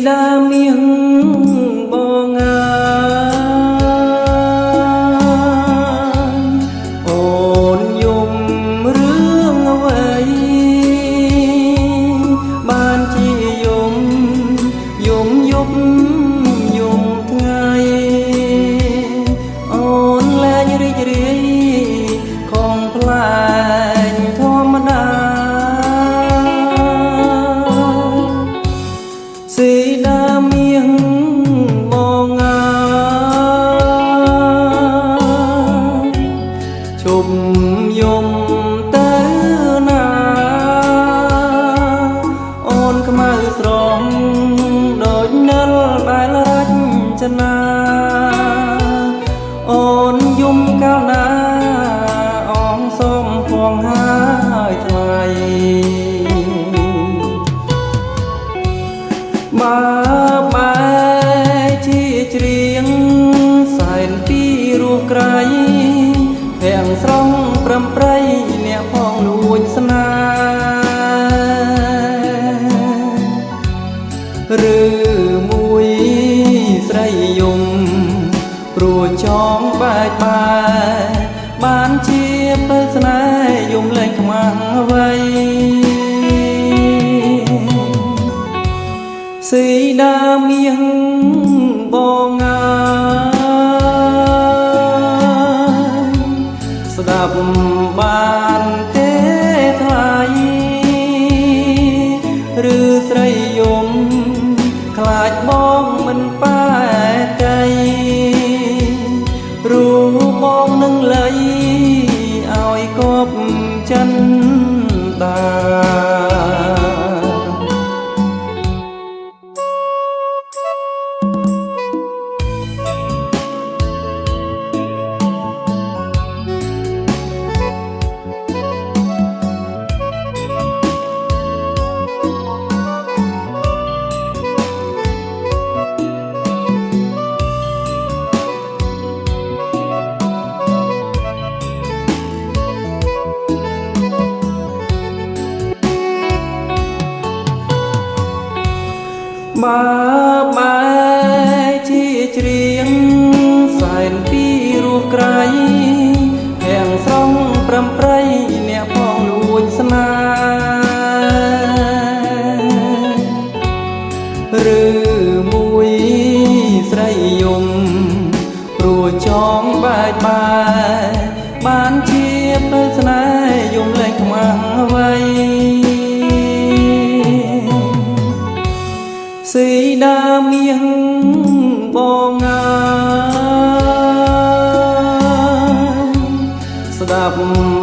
ដាមៀងបងអូនយំរឿងអ្វីបានជាយំយប់យំថ្ងៃអូនលែងរីករាយខំផ្លែងធម្មតាស៊ីដាមៀងបងជុំយំទៅណាអូនខ្មៅស្រងដូចនិលដែលរចនាអូនយំកាលណាអងសុំពងហើយថ្លៃបើបែជាច្រៀងសែនពីរស់ក្រៃភាំងស្រង់ប្រំប្រៃអ្នកផងលួចស្នេហ៍ឬមួយស្រីយំព្រោះចងបែកបានជាទៅស្នេហ៍យំលែងខ្មាំងអ្វីស៊ីដាមៀងបងស្ដាប់បានទេថ្លៃឬស្រីយំខ្លាចបងមិនប៉ែកៃរូបបងនឹងលៃឲ្យគប់ចិនដាបើបែជាច្រៀងសែនពីរស់ក្រៃភាំងស្រង់ប្រំប្រៃអ្នកផងលួចស្នេហ៍ឬមួយស្រីយំព្រោះចងបែកបានជាទៅស្នេហ៍យំលែងខ្មាំងអ្វីស៊ីដាមៀងបងស្ដាប់